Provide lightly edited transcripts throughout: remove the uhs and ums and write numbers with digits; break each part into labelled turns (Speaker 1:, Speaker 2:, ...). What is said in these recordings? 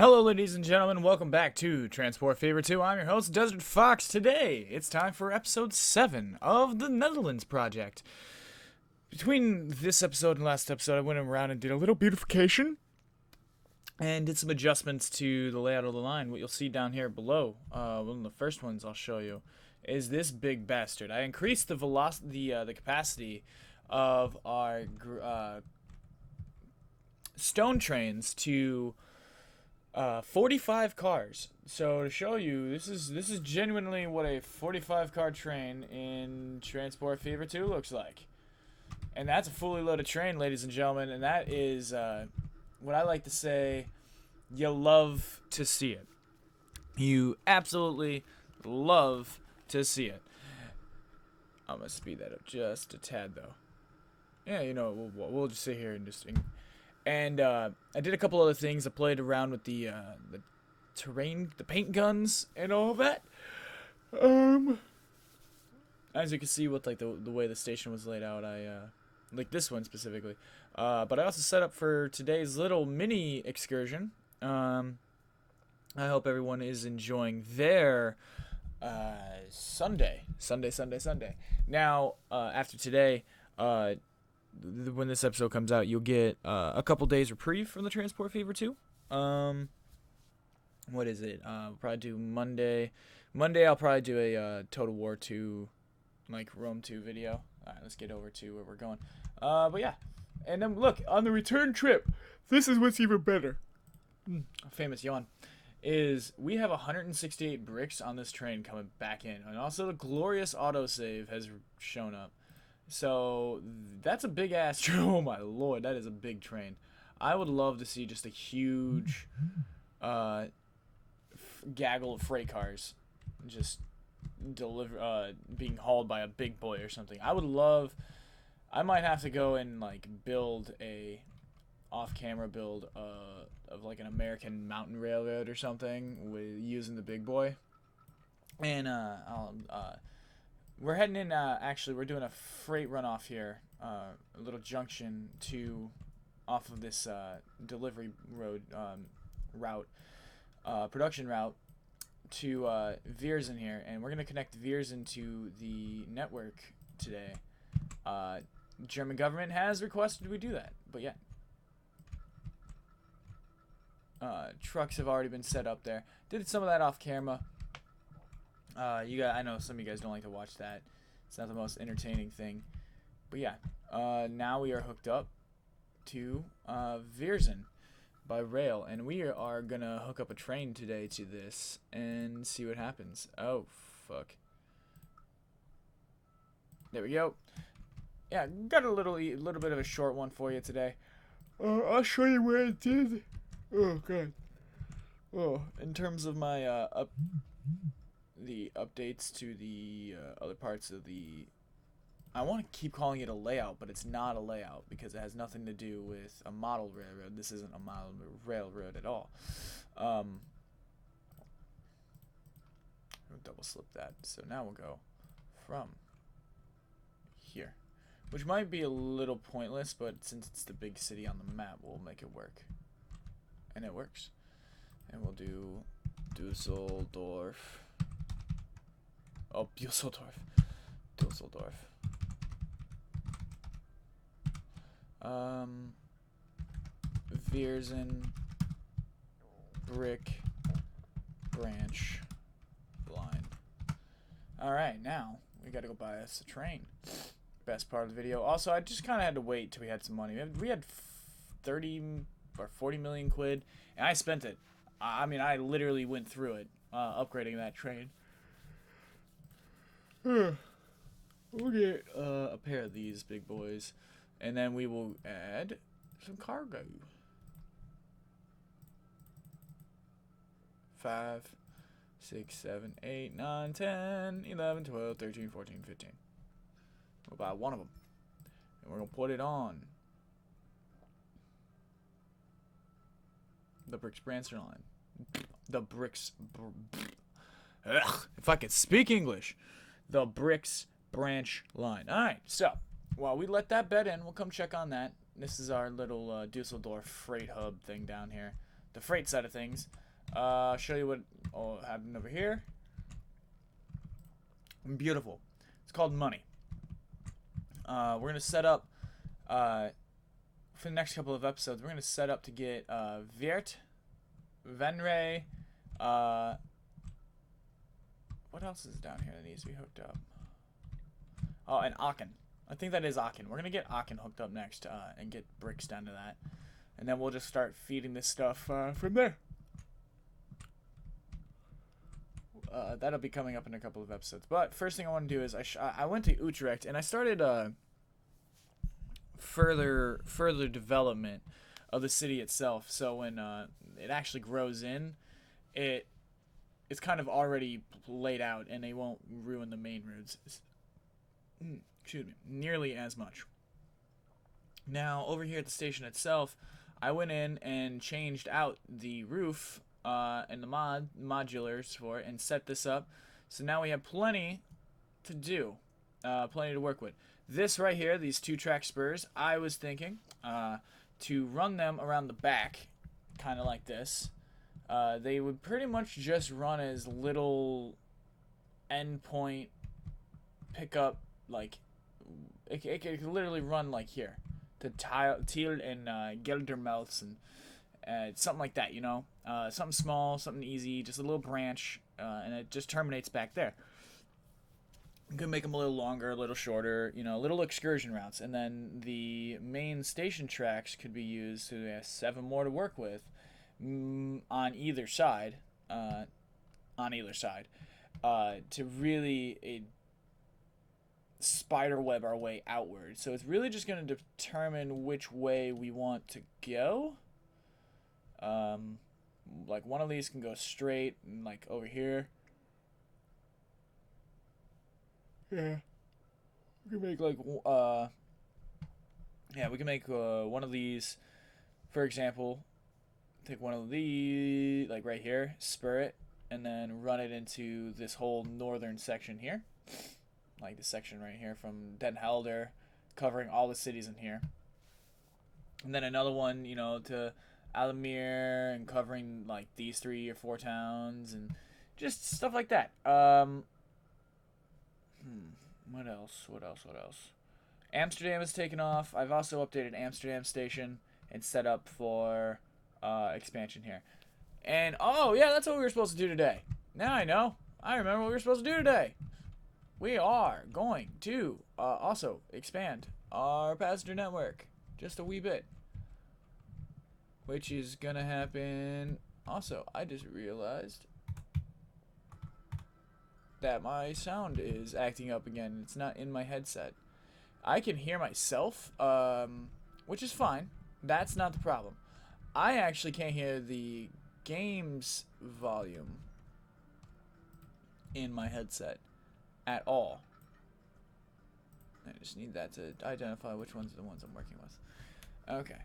Speaker 1: Hello, ladies and gentlemen. Welcome back to Transport Fever 2. I'm your host, DesertFox. Today, it's time for episode 7 of the Netherlands Project. Between this episode and last episode, I went around and did a little beautification and did some adjustments to the layout of the line. What you'll see down here below, one of the first ones I'll show you, is this big bastard. I increased the velocity, the capacity of our stone trains to 45 cars. So to show you, this is genuinely what a 45 car train in Transport Fever 2 looks like. And that's a fully loaded train, ladies and gentlemen, and that is what I like to say, you love to see it. You absolutely love to see it. I'm going to speed that up just a tad, though. Yeah, you know, we'll just sit here and just... And I did a couple other things. I played around with the terrain, the paint guns, and all that. As you can see with like the way the station was laid out, I like this one specifically. But I also set up for today's little mini excursion. I hope everyone is enjoying their Sunday. Now, after today, when this episode comes out, you'll get a couple days reprieve from the Transport Fever 2. What is it? We'll probably do Monday. Monday, I'll probably do a Total War 2, like Rome 2 video. All right, let's get over to where we're going. But yeah, and then look on the return trip. This is what's even better. Famous yawn. Is we have 168 bricks on this train coming back in, and also the glorious autosave has shown up. So that's a big ass train. Oh my lord, that is a big train. I would love to see just a huge gaggle of freight cars just being hauled by a big boy or something. I would love. I might have to go and like build a off-camera build of like an American mountain railroad or something with using the big boy. And we're heading in, actually, we're doing a freight runoff here, a little junction off of this delivery road route, production route to Viersen here, and we're going to connect Viersen to the network today. German government has requested we do that, but yeah. Trucks have already been set up there. Did some of that off camera. I know some of you guys don't like to watch that. It's not the most entertaining thing. But yeah, now we are hooked up to Viersen by rail, and we are gonna hook up a train today to this and see what happens. Oh fuck! There we go. Yeah, got a little bit of a short one for you today. I'll show you where I did. Oh god. Oh, in terms of my the updates to the other parts of the... I want to keep calling it a layout, but it's not a layout because it has nothing to do with a model railroad. This isn't a model railroad at all. I'll double slip that. So now we'll go from here, which might be a little pointless, but since it's the big city on the map, we'll make it work. And it works. And we'll do Dusseldorf. Oh, Dusseldorf. Viersen brick branch line. Alright, now we gotta go buy us a train. Best part of the video. Also, I just kind of had to wait till we had some money. We had 30 or 40 million quid, and I spent it. I mean, I literally went through it, upgrading that train. We'll get a pair of these big boys, and then we will add some cargo. 5, 6, 7, 8, 9, 10, 11, 12, 13, 14, 15. We'll buy one of them, and we're going to put it on the Bricks Branch line. The Bricks... if I could speak English. The Bricks Branch line. Alright, so while we let that bed in, we'll come check on that. This is our little Dusseldorf freight hub thing down here. the freight side of things. Show you what happened over here. Beautiful. It's called money. We're going to set up, for the next couple of episodes, we're going to set up to get Viert, Venray, what else is down here that needs to be hooked up? Oh, and Aachen. I think that is Aachen. We're going to get Aachen hooked up next and get bricks down to that. And then we'll just start feeding this stuff from there. That'll be coming up in a couple of episodes. But first thing I want to do is I went to Utrecht and I started further development of the city itself. So when it actually grows in, it's kind of already laid out and they won't ruin the main roads. Excuse me, nearly as much. Now over here at the station itself, I went in and changed out the roof and the modulars for it and set this up. So now we have plenty to do, plenty to work with. This right here, these 2-track spurs, I was thinking to run them around the back, kind of like this. They would pretty much just run as little endpoint pickup, like it could literally run like here to Thiel and Geldermelz and something like that, you know, something small, something easy, just a little branch, and it just terminates back there. You can make them a little longer, a little shorter, you know, little excursion routes, and then the main station tracks could be used to have 7 more to work with on either side, to really spider web our way outward. So it's really just going to determine which way we want to go. Like one of these can go straight and like over here. Yeah. We can make like we can make one of these, for example, take one of these like right here, spur it, and then run it into this whole northern section here. Like this section right here from Den Helder, covering all the cities in here. And then another one, you know, to Alamir and covering like these 3 or 4 towns and just stuff like that. What else? Amsterdam is taken off. I've also updated Amsterdam station and set up for expansion here. And oh yeah, that's what we were supposed to do today. Now I know. I remember what we were supposed to do today. We are going to also expand our passenger network just a wee bit, which is gonna happen. Also, I just realized that my sound is acting up again. It's not in my headset. I can hear myself, which is fine. That's not the problem. I actually can't hear the game's volume in my headset at all. I just need that to identify which ones are the ones I'm working with. Okay.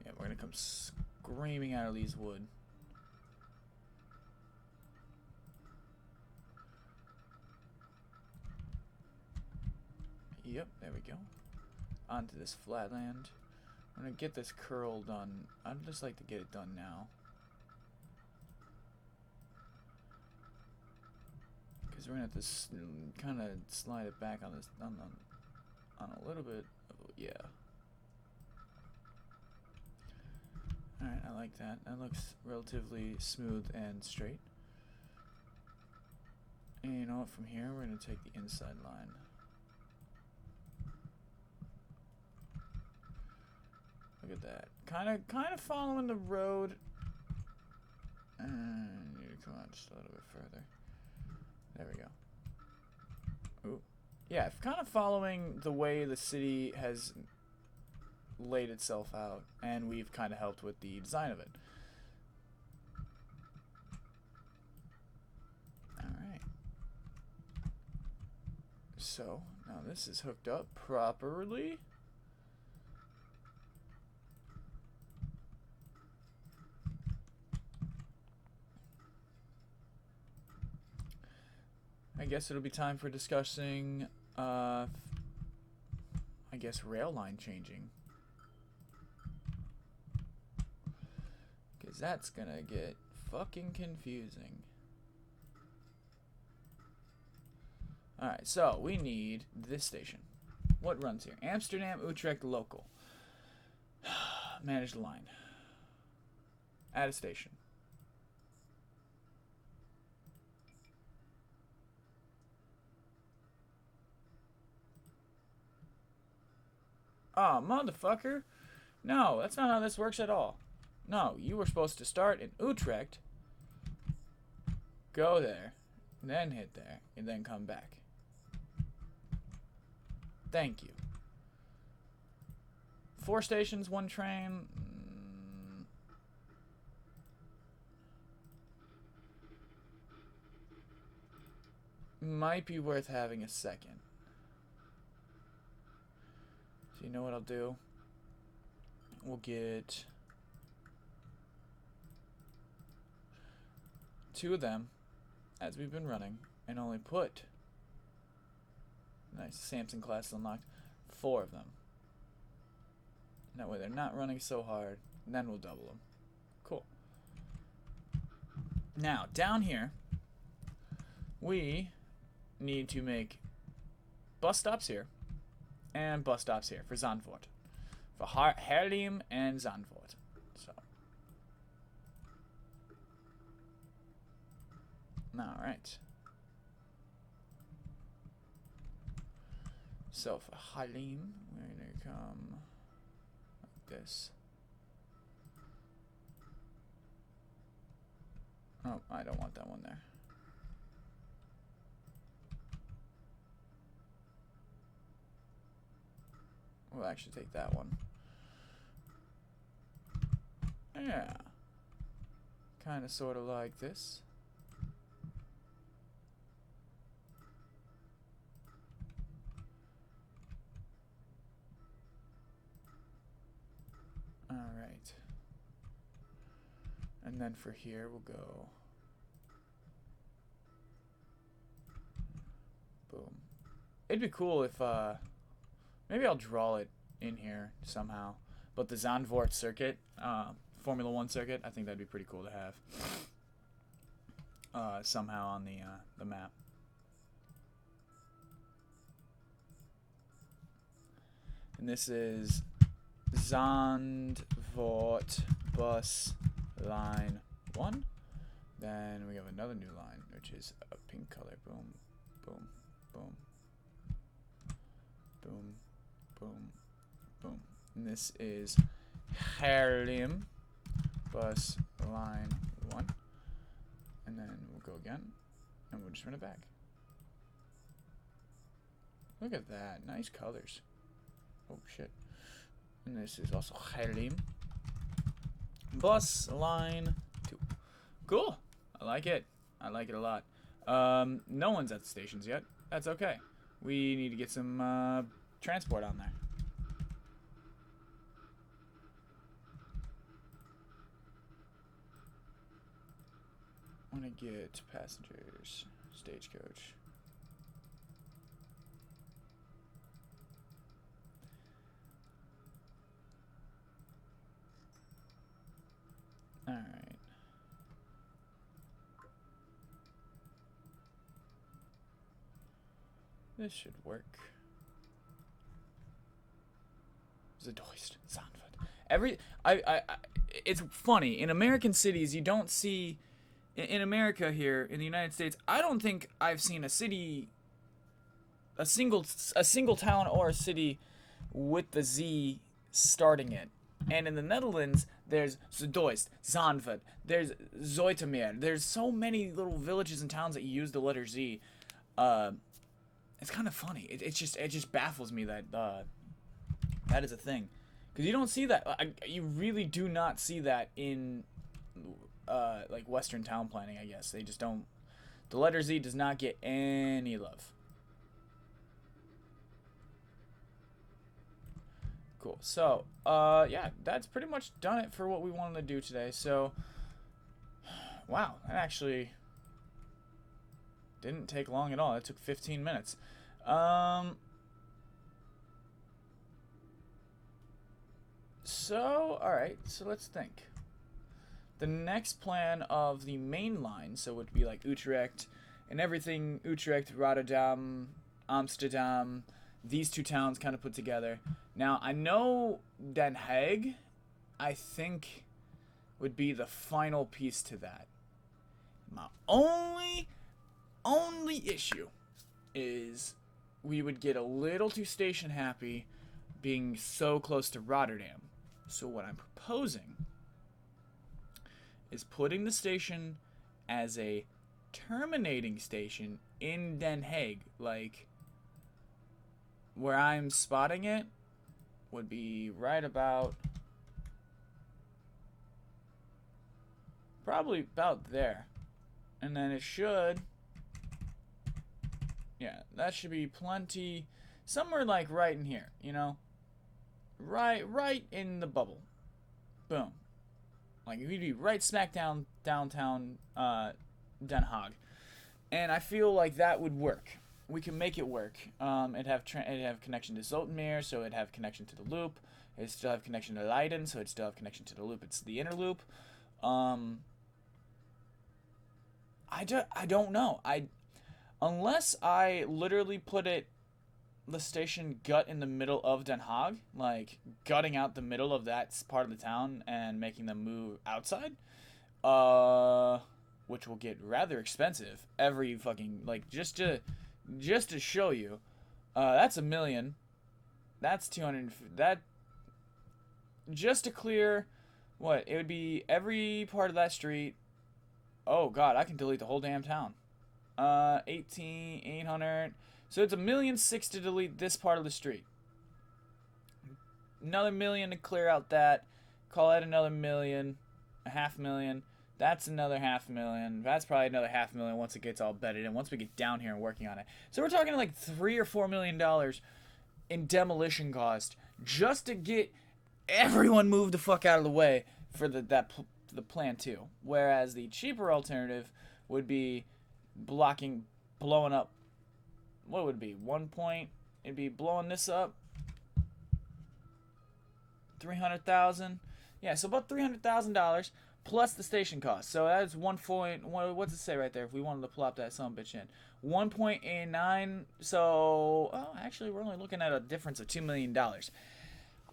Speaker 1: Yeah, we're gonna come screaming out of these wood. Yep, there we go. Onto this flatland. I'm gonna get this curl done. I'd just like to get it done now, because we're gonna have to kind of slide it back on this on a little bit. Yeah. All right, I like that. That looks relatively smooth and straight. And you know what? From here, we're gonna take the inside line. Look at that. Kind of following the road. And you need to come on just a little bit further. There we go. Ooh. Yeah, kind of following the way the city has laid itself out, and we've kind of helped with the design of it. Alright. So, now this is hooked up properly. I guess it'll be time for discussing, I guess, rail line changing. Because that's gonna get fucking confusing. Alright, so we need this station. What runs here? Amsterdam, Utrecht, local. Manage the line. Add a station. Oh, motherfucker. No, that's not how this works at all. No, you were supposed to start in Utrecht, go there, then hit there, and then come back. Thank you. 4 stations, 1 train. Might be worth having a second. So you know what I'll do? We'll get 2 of them, as we've been running, and only put, nice, Samson class unlocked, 4 of them. That way they're not running so hard, and then we'll double them. Cool. Now, down here, we need to make bus stops here, and bus stops here for Zandvoort. For Haarlem and Zandvoort. So. Alright. So for Haarlem, we're going to come like this. Oh, I don't want that one there. We'll actually take that one. Yeah. Kind of sort of like this. Alright. And then for here we'll go. Boom. It'd be cool if maybe I'll draw it in here somehow. But the Zandvoort circuit, Formula 1 circuit, I think that'd be pretty cool to have somehow on the map. And this is Zandvoort bus line 1. Then we have another new line, which is a pink color. Boom, boom, boom, boom, boom, boom. And this is Haarlem bus line 1. And then we'll go again, and we'll just run it back. Look at that, nice colors. Oh shit. And this is also Haarlem bus line 2. Cool. I like it. I like it a lot. No one's at the stations yet. That's okay. We need to get some transport on there. I want to get passengers, stagecoach. All right. This should work. Zedoist, Zandvoort. It's funny. In American cities, you don't see. In America here, in the United States, I don't think I've seen a city, a single town or a city with the Z starting it. And in the Netherlands, there's Zedoist, Zandvoort, there's Zoetermeer. There's so many little villages and towns that use the letter Z. It's kind of funny. It just baffles me that that is a thing, because you don't see that. You really do not see that in like Western town planning. I guess they just don't. The letter Z does not get any love. Cool. So, yeah, that's pretty much done it for what we wanted to do today. So, wow, that actually didn't take long at all. It took 15 minutes. So, alright, so let's think. The next plan of the main line, so it would be like Utrecht and everything, Utrecht, Rotterdam, Amsterdam, these two towns kind of put together. Now, I know Den Haag, I think, would be the final piece to that. My only issue is we would get a little too station happy being so close to Rotterdam. So what I'm proposing is putting the station as a terminating station in Den Haag. Like, where I'm spotting it would be right about, probably about there. And then it should, yeah, that should be plenty, somewhere like right in here, you know? Right in the bubble. Boom. Like, we'd be right smack downtown Den Haag. And I feel like that would work. We can make it work. It'd have connection to Zoetermeer, so it'd have connection to the loop. It'd still have connection to Leiden, so it'd still have connection to the loop. It's the inner loop. I don't know. Unless I literally put the station gut in the middle of Den Haag, like gutting out the middle of that part of the town and making them move outside, which will get rather expensive every fucking, like, just to show you, that's $1 million, that's 200, that, just to clear, what, it would be every part of that street. Oh god, I can delete the whole damn town. 800. So it's $1.6 million to delete this part of the street. Another $1 million to clear out that. Call that another $1 million. $500,000. That's another $500,000. That's probably another $500,000 once it gets all bedded in. Once we get down here and working on it. So we're talking like $3 or $4 million in demolition cost just to get everyone moved the fuck out of the way for the plan 2. Whereas the cheaper alternative would be blowing up. What would it be? It'd be blowing this up. 300,000. Yeah, so about $300,000 plus the station cost. So that's what's it say right there if we wanted to plop that son bitch in? 1.89. So, actually we're only looking at a difference of $2 million.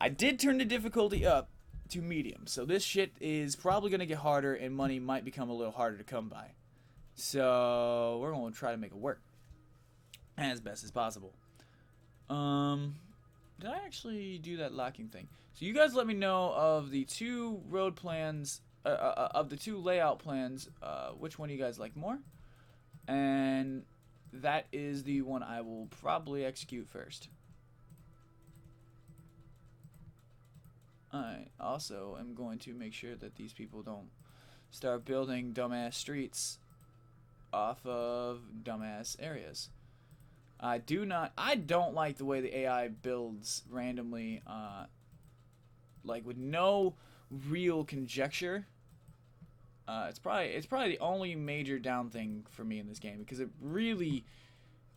Speaker 1: I did turn the difficulty up to medium. So this shit is probably going to get harder and money might become a little harder to come by. So, we're going to try to make it work as best as possible. Did I actually do that locking thing? So you guys let me know of the 2 road plans, of the 2 layout plans, which one you guys like more. And that is the one I will probably execute first. I also am going to make sure that these people don't start building dumbass streets off of dumbass areas. I don't like the way the AI builds randomly, like with no real conjecture. It's probably the only major down thing for me in this game, because it really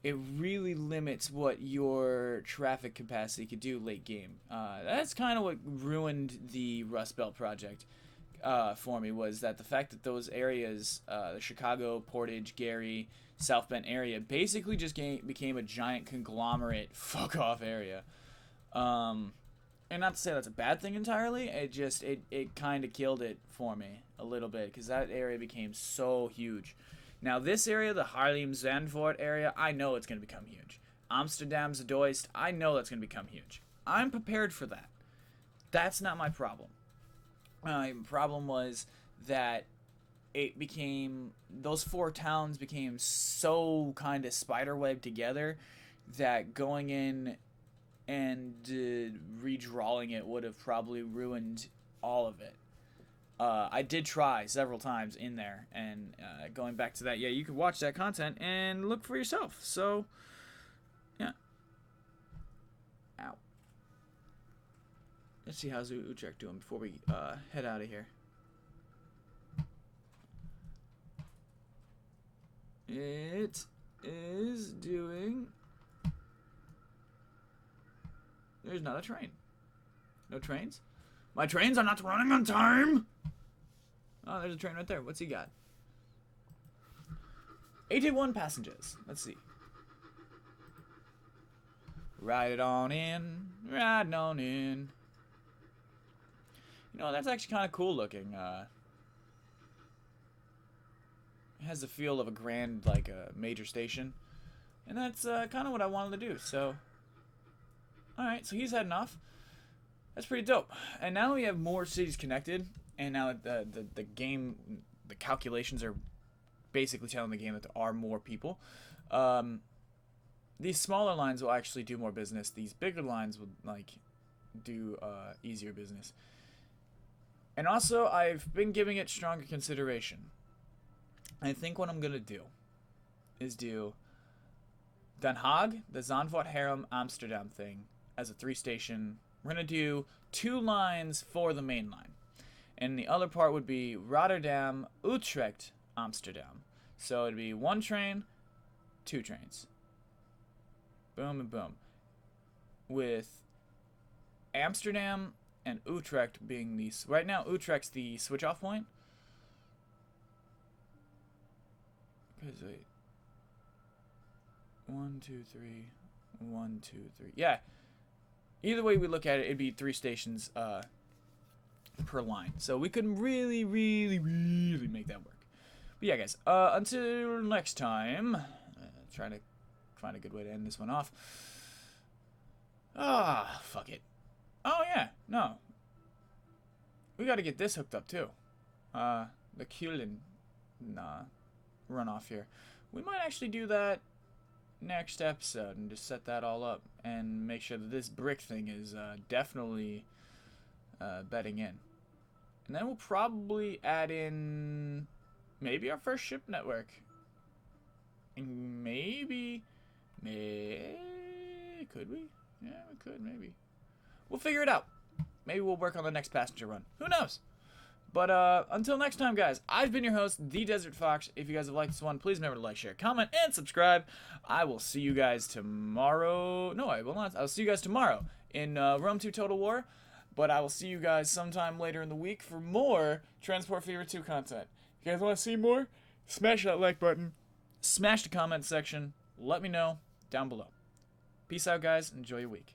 Speaker 1: limits what your traffic capacity could do late game. That's kind of what ruined the Rust Belt project for me, was that the fact that those areas, the Chicago, Portage, Gary, South Bend area, basically just became a giant conglomerate fuck off area. And not to say that's a bad thing entirely, it kind of killed it for me a little bit, because that area became so huge. Now this area, the Haarlem-Zandvoort area, I know it's going to become huge. Amsterdam-Zeedoist, I know that's going to become huge. I'm prepared for that. That's not my problem. My problem was that those 4 towns became so kind of spiderweb together that going in and redrawing it would have probably ruined all of it. I did try several times in there, and going back to that, yeah, you can watch that content and look for yourself. So, yeah. Ow. Let's see how's Utrecht doing before we head out of here. It's is doing... There's not a train. No trains? My trains are not running on time! Oh, there's a train right there. What's he got? 81 passengers. Let's see. Ride on in. Riding on in. You know, that's actually kind of cool looking. It has the feel of a grand, like, a major station. And that's kind of what I wanted to do, so... Alright, so he's heading off. That's pretty dope. And now we have more cities connected, and now the game, the calculations are basically telling the game that there are more people. These smaller lines will actually do more business. These bigger lines will, like, do easier business. And also, I've been giving it stronger consideration. I think what I'm going to do is do Den Haag, the Zandvoort Harem Amsterdam thing, as a 3-station. We're going to do 2 lines for the main line. And the other part would be Rotterdam, Utrecht, Amsterdam. So it'd be 1 train, 2 trains. Boom and boom. With Amsterdam and Utrecht being these... Right now, Utrecht's the switch-off point. Because, wait. 1, 2, 3. 1, 2, 3. Yeah. Either way we look at it, it'd be 3 stations per line. So we could really make that work. But yeah, guys. Until next time. Trying to find a good way to end this one off. Ah, fuck it. Oh, yeah. No. We gotta get this hooked up, too. The Kulin runoff here. We might actually do that next episode and just set that all up and make sure that this brick thing is definitely bedding in. And then we'll probably add in maybe our first ship network. And maybe... Could we? Yeah, we could, maybe. We'll figure it out. Maybe we'll work on the next passenger run. Who knows? But until next time, guys, I've been your host, the DesertFox. If you guys have liked this one, please remember to like, share, comment, and subscribe. I will see you guys tomorrow. No, I will not. I'll see you guys tomorrow in Rome 2 Total War. But I will see you guys sometime later in the week for more Transport Fever 2 content. If you guys want to see more, smash that like button. Smash the comment section. Let me know down below. Peace out, guys. Enjoy your week.